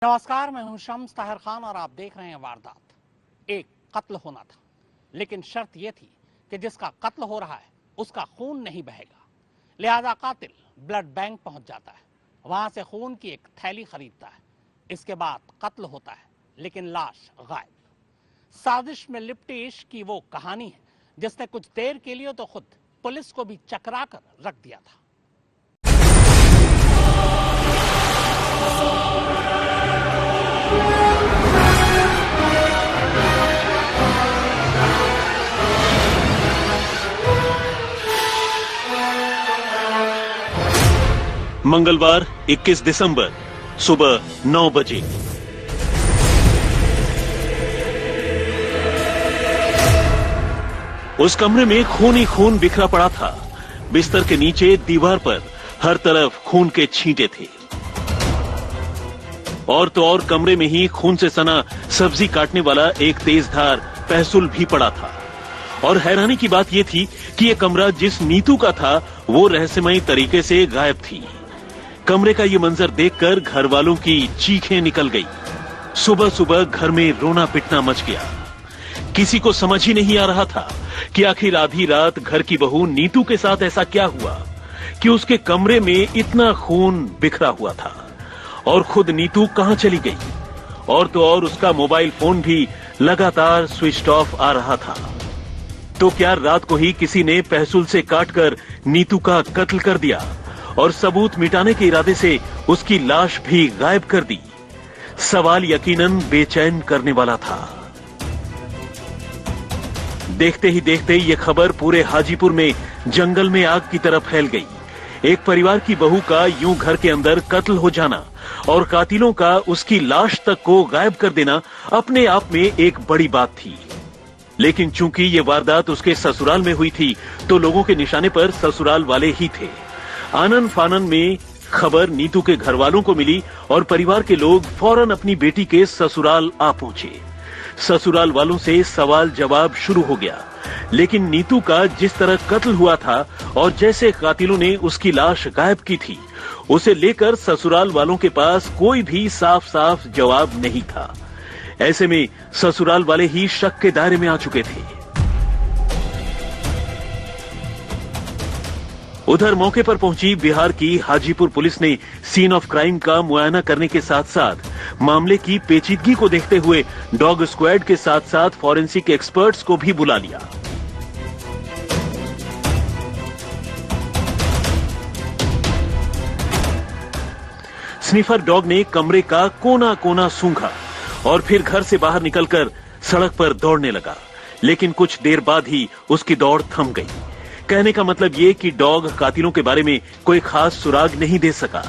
नमस्कार, मैं हूं शम्स ताहिर खान और आप देख रहे हैं वारदात। एक कत्ल होना था, लेकिन शर्त यह थी कि जिसका कत्ल हो रहा है उसका खून नहीं बहेगा। लिहाजा कातिल ब्लड बैंक पहुंच जाता है, वहां से खून की एक थैली खरीदता है। इसके बाद कत्ल होता है, लेकिन लाश गायब। साजिश में लिपटी इश्क की वो कहानी है जिसने कुछ देर के लिए तो खुद पुलिस को भी चकरा कर रख दिया था। मंगलवार 21 दिसंबर सुबह 9 बजे। उस कमरे में खून ही खून बिखरा पड़ा था। बिस्तर के नीचे दीवार पर हर तरफ खून के छींटे थे। और तो और कमरे में ही खून से सना सब्जी काटने वाला एक तेजधार पहसुल भी पड़ा था। और हैरानी की बात यह थी कि यह कमरा जिस नीतू का था वो रहस्यमयी तरीके से गायब थी। कमरे का ये मंजर देखकर घर वालों की चीखें निकल गई। सुबह सुबह घर में रोना पिटना मच गया। किसी को समझ ही नहीं आ रहा था कि आखिर आधी रात घर की बहू नीतू के साथ ऐसा क्या हुआ कि उसके कमरे में इतना खून बिखरा हुआ था। और खुद नीतू कहां चली गई। और तो और उसका मोबाइल फोन भी लगातार स्विच ऑफ आ रहा था। तो क्या रात को ही किसी ने पहसुल से काटकर नीतू का कत्ल कर दिया और सबूत मिटाने के इरादे से उसकी लाश भी गायब कर दी। सवाल यकीनन बेचैन करने वाला था। देखते ही देखते ये खबर पूरे हाजीपुर में जंगल में आग की तरह फैल गई। एक परिवार की बहू का यूं घर के अंदर कत्ल हो जाना और कातिलों का उसकी लाश तक को गायब कर देना अपने आप में एक बड़ी बात थी। लेकिन चूंकि ये वारदात उसके ससुराल में हुई थी तो लोगों के निशाने पर ससुराल वाले ही थे। आनन फानन में खबर नीतू के घर वालों को मिली और परिवार के लोग फौरन अपनी बेटी के ससुराल आ पहुंचे। ससुराल वालों से सवाल जवाब शुरू हो गया। लेकिन नीतू का जिस तरह कत्ल हुआ था और जैसे कातिलों ने उसकी लाश गायब की थी, उसे लेकर ससुराल वालों के पास कोई भी साफ साफ जवाब नहीं था। ऐसे में ससुराल वाले ही शक के दायरे में आ चुके थे। उधर मौके पर पहुंची बिहार की हाजीपुर पुलिस ने सीन ऑफ क्राइम का मुआयना करने के साथ साथ मामले की पेचीदगी को देखते हुए डॉग स्क्वाड के साथ साथ फॉरेंसिक एक्सपर्ट्स को भी बुला लिया। स्निफर डॉग ने कमरे का कोना कोना सूंघा और फिर घर से बाहर निकलकर सड़क पर दौड़ने लगा। लेकिन कुछ देर बाद ही उसकी दौड़ थम गई। कहने का मतलब ये कि डॉग कातिलों के बारे में कोई खास सुराग नहीं दे सका।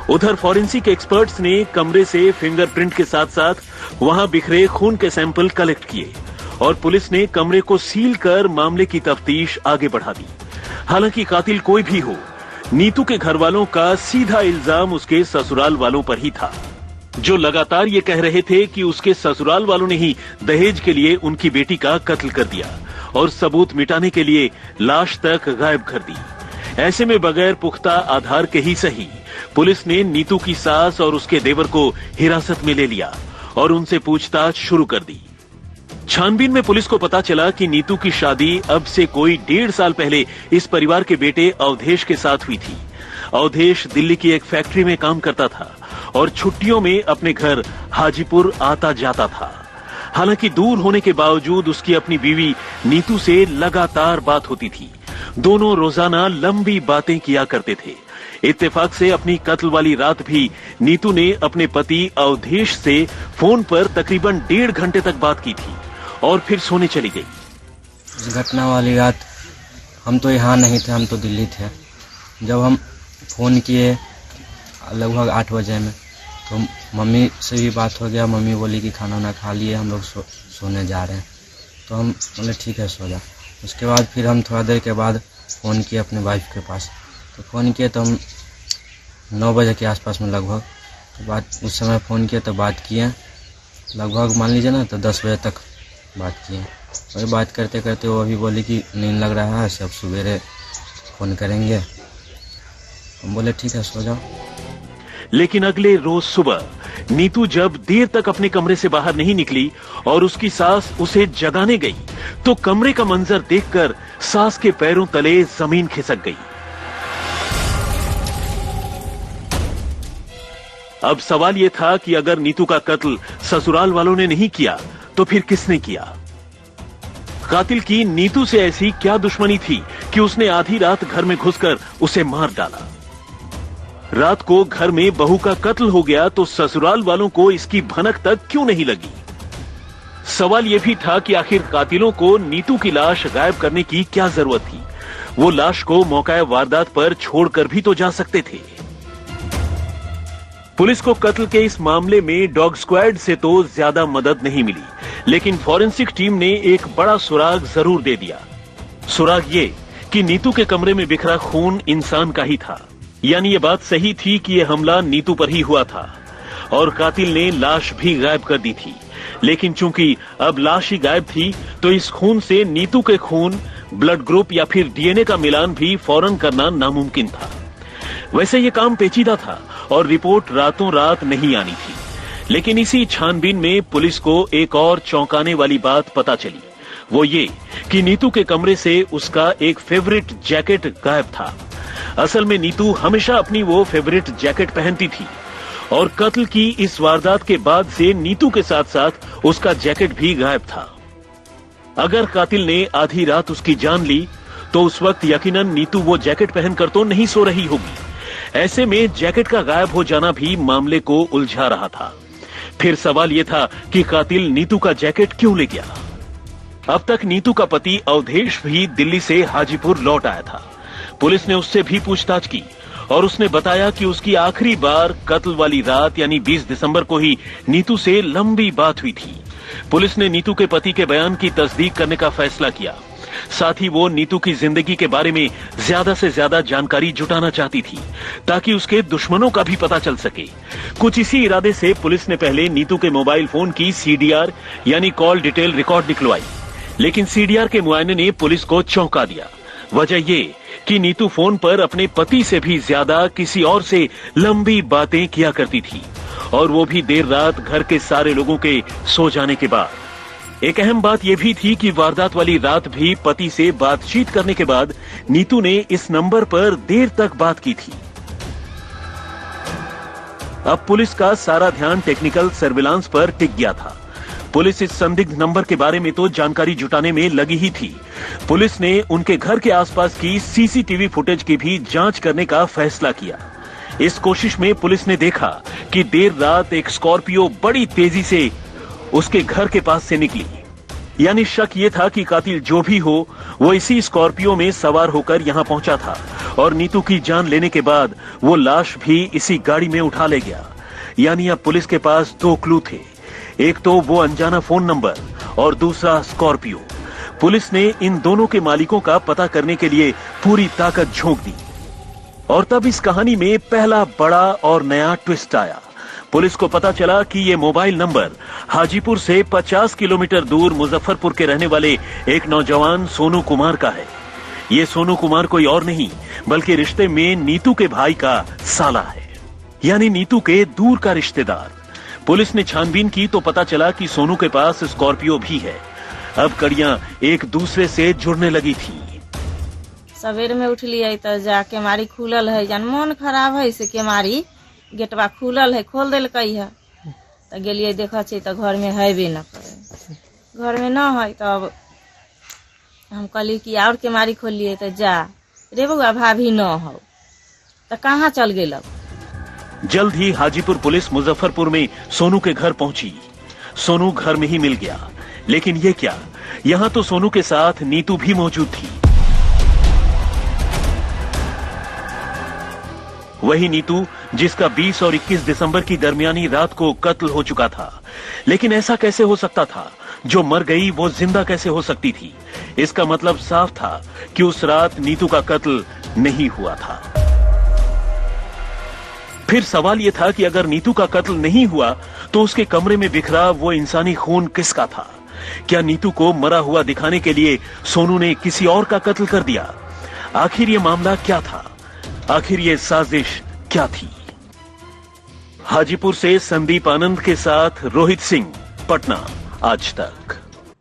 उधर फॉरेंसिक एक्सपर्ट्स ने कमरे से फिंगरप्रिंट के साथ साथ वहां बिखरे खून के सैंपल कलेक्ट किए और पुलिस ने कमरे को सील कर मामले की तफ्तीश आगे बढ़ा दी। हालांकि कातिल कोई भी हो, नीतू के घर वालों का सीधा इल्जाम उसके ससुराल वालों पर ही था, जो लगातार ये कह रहे थे कि उसके ससुराल वालों ने ही दहेज के लिए उनकी बेटी का कत्ल कर दिया और सबूत मिटाने के लिए लाश तक गायब कर दी। ऐसे में बगैर पुख्ता आधार के ही सही, पुलिस ने नीतू की सास और उसके देवर को हिरासत में ले लिया और उनसे पूछताछ शुरू कर दी। छानबीन में पुलिस को पता चला कि नीतू की शादी अब से कोई 1.5 साल पहले इस परिवार के बेटे अवधेश के साथ हुई थी। अवधेश दिल्ली की एक फैक्ट्री में काम करता था और छुट्टियों में अपने घर हाजीपुर आता जाता था। हालांकि दूर होने के बावजूद उसकी अपनी बीवी नीतू से लगातार बात होती थी। दोनों रोजाना लंबी बातें किया करते थे। इत्तेफाक से अपनी कत्ल वाली रात भी नीतू ने अपने पति अवधेश से फोन पर तकरीबन 1.5 घंटे तक बात की थी और फिर सोने चली गई। इस घटना वाली रात हम तो यहाँ नहीं थे, हम तो दिल्ली थे। जब हम फोन किए लगभग 8 बजे में, तो मम्मी से भी बात हो गया। मम्मी बोली कि खाना ना खा लिए, हम लोग सोने जा रहे हैं। तो हम बोले ठीक है सो जा। उसके बाद फिर हम थोड़ा देर के बाद फ़ोन किए अपने वाइफ के पास। तो फ़ोन किए तो हम 9 बजे के आसपास में लगभग तो बात, उस समय फ़ोन किए तो बात किए लगभग मान लीजिए ना तो 10 बजे तक बात किए। और बात करते करते वो अभी बोली कि नींद लग रहा है, सब सवेरे फ़ोन करेंगे। हम बोले ठीक है सो जाओ। लेकिन अगले रोज सुबह नीतू जब देर तक अपने कमरे से बाहर नहीं निकली और उसकी सास उसे जगाने गई तो कमरे का मंजर देखकर सास के पैरों तले जमीन खिसक गई। अब सवाल यह था कि अगर नीतू का कत्ल ससुराल वालों ने नहीं किया तो फिर किसने किया? कातिल की नीतू से ऐसी क्या दुश्मनी थी कि उसने आधी रात घर में घुसकर उसे मार डाला? रात को घर में बहू का कत्ल हो गया तो ससुराल वालों को इसकी भनक तक क्यों नहीं लगी? सवाल यह भी था कि आखिर कातिलों को नीतू की लाश गायब करने की क्या जरूरत थी? वो लाश को मौका वारदात पर छोड़कर भी तो जा सकते थे। पुलिस को कत्ल के इस मामले में डॉग स्क्वाड से तो ज्यादा मदद नहीं मिली, लेकिन फॉरेंसिक टीम ने एक बड़ा सुराग जरूर दे दिया। सुराग ये कि नीतू के कमरे में बिखरा खून इंसान का ही था, यानी ये बात सही थी कि यह हमला नीतू पर ही हुआ था और कातिल ने लाश भी गायब कर दी थी। लेकिन चूंकि अब लाश ही गायब थी तो इस खून से नीतू के खून, ब्लड ग्रुप या फिर डीएनए का मिलान भी फौरन करना नामुमकिन था। वैसे ये काम पेचीदा था और रिपोर्ट रातों रात नहीं आनी थी, लेकिन इसी छानबीन में पुलिस को एक और चौंकाने वाली बात पता चली। वो ये कि नीतू के कमरे से उसका एक फेवरेट जैकेट गायब था। असल में नीतू हमेशा अपनी वो फेवरेट जैकेट पहनती थी और कत्ल की इस वारदात के बाद से नीतू के साथ साथ उसका जैकेट भी गायब था। अगर कातिल ने आधी रात उसकी जान ली तो उस वक्त यकीनन नीतू वो जैकेट पहनकर तो नहीं सो रही होगी। ऐसे में जैकेट का गायब हो जाना भी मामले को उलझा रहा था। फिर सवाल यह था कि कातिल नीतू का जैकेट क्यों ले गया? अब तक नीतू का पति अवधेश भी दिल्ली से हाजीपुर लौट आया था। पुलिस ने उससे भी पूछताछ की और उसने बताया कि उसकी आखिरी बार कत्ल वाली रात यानी 20 दिसंबर को ही नीतू से लंबी बात हुई थी। पुलिस ने नीतू के पति के बयान की तस्दीक करने का फैसला किया। साथ ही वो नीतू की जिंदगी के बारे में ज्यादा से ज्यादा जानकारी जुटाना चाहती थी ताकि उसके दुश्मनों का भी पता चल सके। कुछ इसी इरादे से पुलिस ने पहले नीतू के मोबाइल फोन की सीडीआर यानी कॉल डिटेल रिकॉर्ड निकलवाई, लेकिन सीडीआर के मुआयने ने पुलिस को चौंका दिया। वजह ये कि नीतू फोन पर अपने पति से भी ज्यादा किसी और से लंबी बातें किया करती थी, और वो भी देर रात घर के सारे लोगों के सो जाने के बाद। एक अहम बात यह भी थी कि वारदात वाली रात भी पति से बातचीत करने के बाद नीतू ने इस नंबर पर देर तक बात की थी। अब पुलिस का सारा ध्यान टेक्निकल सर्विलांस पर टिक गया था। पुलिस इस संदिग्ध नंबर के बारे में तो जानकारी जुटाने में लगी ही थी। पुलिस ने उनके घर के आसपास की सीसीटीवी फुटेज की भी जांच करने का फैसला किया। इस कोशिश में पुलिस ने देखा कि देर रात एक स्कॉर्पियो बड़ी तेजी से उसके घर के पास से निकली, यानी शक यह था कि कातिल जो भी हो वो इसी स्कॉर्पियो में सवार होकर यहां पहुंचा था और नीतू की जान लेने के बाद वो लाश भी इसी गाड़ी में उठा ले गया। यानी अब पुलिस के पास दो क्लू थे, एक तो वो अनजाना फोन नंबर और दूसरा स्कॉर्पियो। पुलिस ने इन दोनों के मालिकों का पता करने के लिए पूरी ताकत झोंक दी और तब इस कहानी में पहला बड़ा और नया ट्विस्ट आया। पुलिस को पता चला कि ये मोबाइल नंबर हाजीपुर से 50 किलोमीटर दूर मुजफ्फरपुर के रहने वाले एक नौजवान सोनू कुमार का है। ये सोनू कुमार कोई और नहीं बल्कि रिश्ते में नीतू के भाई का साला है, यानी नीतू के दूर का रिश्तेदार। पुलिस ने छानबीन की तो पता चला कि सोनू के पास स्कॉर्पियो भी है। अब कड़ियां एक दूसरे से जुड़ने लगी थी। सवेर में उठलिए तो जा केमारी खुलल है, जान मन खराब है से केमारी गेटवा खुलल है, खोल दिलकै है तो गेलिए देखा तो घर में है भी न करे। घर में न है तब हम कहली कि और केमारी खोलिए तो जा रे बउआ भाभी न हो तो कहाँ चल गेल। जल्द ही हाजीपुर पुलिस मुजफ्फरपुर में सोनू के घर पहुंची। सोनू घर में ही मिल गया, लेकिन ये क्या, यहाँ तो सोनू के साथ नीतू भी मौजूद थी। वही नीतू जिसका 20 और 21 दिसंबर की दरमियानी रात को कत्ल हो चुका था। लेकिन ऐसा कैसे हो सकता था? जो मर गई वो जिंदा कैसे हो सकती थी? इसका मतलब साफ था कि उस रात नीतू का कत्ल नहीं हुआ था। फिर सवाल यह था कि अगर नीतू का कत्ल नहीं हुआ तो उसके कमरे में बिखरा वो इंसानी खून किसका था? क्या नीतू को मरा हुआ दिखाने के लिए सोनू ने किसी और का कत्ल कर दिया? आखिर ये मामला क्या था? आखिर ये साजिश क्या थी? हाजीपुर से संदीप आनंद के साथ रोहित सिंह, पटना, आज तक।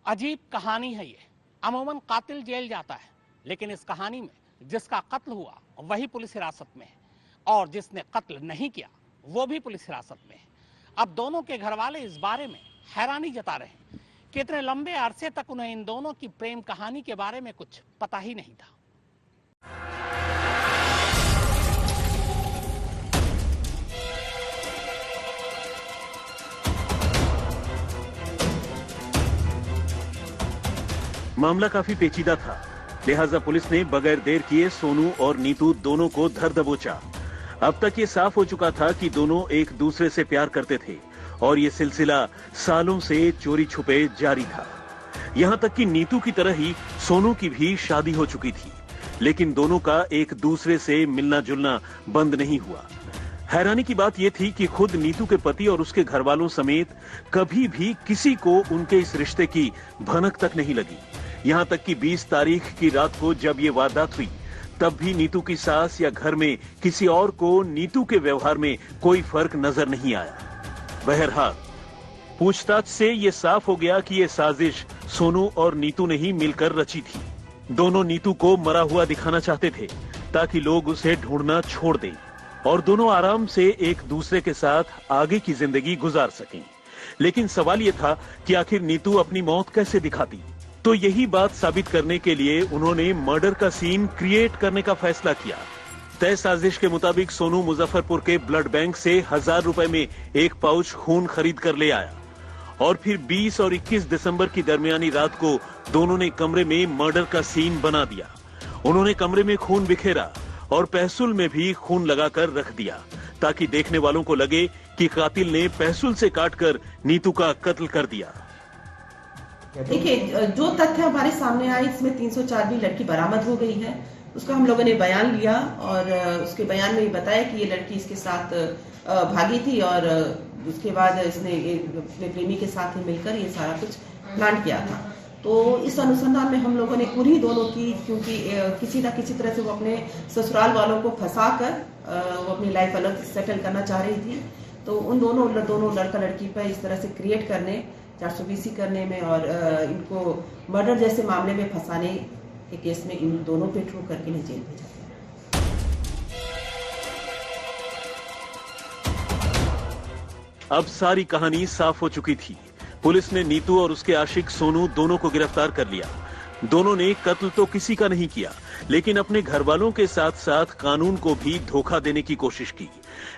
अजीब कहानी है ये। अमूमन कातिल जेल जाता है, लेकिन इस कहानी में जिसका कत्ल हुआ वही पुलिस हिरासत में है और जिसने कत्ल नहीं किया वो भी पुलिस हिरासत में है। अब दोनों के घर वाले इस बारे में हैरानी जता रहे हैं कि इतने लंबे अरसे तक उन्हें इन दोनों की प्रेम कहानी के बारे में कुछ पता ही नहीं था। मामला काफी पेचीदा था, लिहाजा पुलिस ने बगैर देर किए सोनू और नीतू दोनों को धर दबोचा। अब तक ये साफ हो चुका था कि दोनों एक दूसरे से प्यार करते थे और ये सिलसिला सालों से चोरी छुपे जारी था। यहां तक कि नीतू की तरह ही सोनू की भी शादी हो चुकी थी, लेकिन दोनों का एक दूसरे से मिलना जुलना बंद नहीं हुआ। हैरानी की बात यह थी कि खुद नीतू के पति और उसके घर वालों समेत कभी भी किसी को उनके इस रिश्ते की भनक तक नहीं लगी। यहां तक कि 20 तारीख की रात को जब ये वारदात हुई, तब भी नीतू की सास या घर में किसी और को नीतू के व्यवहार में कोई फर्क नजर नहीं आया। बहरहाल पूछताछ से ये साफ हो गया कि ये साजिश सोनू और नीतू ने ही मिलकर रची थी। दोनों नीतू को मरा हुआ दिखाना चाहते थे ताकि लोग उसे ढूंढना छोड़ दें और दोनों आराम से एक दूसरे के साथ आगे की जिंदगी गुजार सकें। लेकिन सवाल यह था कि आखिर नीतू अपनी मौत कैसे दिखाती। तो यही बात साबित करने के लिए उन्होंने मर्डर का सीन क्रिएट करने का फैसला किया। तय साजिश के मुताबिक सोनू मुजफ्फरपुर के ब्लड बैंक से 1000 रुपए में एक पाउच खून खरीद कर ले आया और फिर 20 और 21 दिसंबर की दरमियानी रात को दोनों ने कमरे में मर्डर का सीन बना दिया। उन्होंने कमरे में खून बिखेरा और पहसुल में भी खून लगाकर रख दिया ताकि देखने वालों को लगे कि कातिल ने पहसुल से काटकर नीतू का कत्ल कर दिया। देखिए, जो तथ्य हमारे सामने आए इसमें 304 भी लड़की बरामद हो गई है। उसका हम लोगों ने बयान लिया और उसके बयान में बताया कि ये लड़की इसके साथ भागी थी और उसके बाद इसने अपने प्रेमी के साथ ही मिलकर ये सारा कुछ प्लान किया था। तो इस अनुसंधान में हम लोगों ने पूरी दोनों की, क्योंकि किसी न किसी तरह से वो अपने ससुराल वालों को फंसाकर वो अपनी लाइफ अलग सेटल करना चाह रही थी। तो उन दोनों लड़का लड़की पर इस तरह से क्रिएट करने, 420 करने में और इनको मर्डर जैसे मामले में फंसाने के केस में इन दोनों पे ट्रू करके इन्हें जेल भेजा गया। अब सारी कहानी साफ हो चुकी थी। पुलिस ने नीतू और उसके आशिक सोनू दोनों को गिरफ्तार कर लिया। दोनों ने कत्ल तो किसी का नहीं किया, लेकिन अपने घर वालों के साथ साथ कानून को भी धोखा देने की कोशिश की।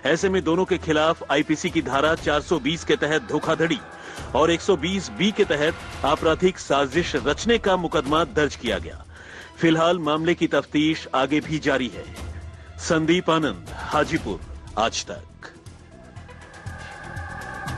ऐसे में दोनों के खिलाफ आईपीसी की धारा 420 के तहत धोखाधड़ी और 120 बी के तहत आपराधिक साजिश रचने का मुकदमा दर्ज किया गया। फिलहाल मामले की तफ्तीश आगे भी जारी है। संदीप आनंद, हाजीपुर, आज तक।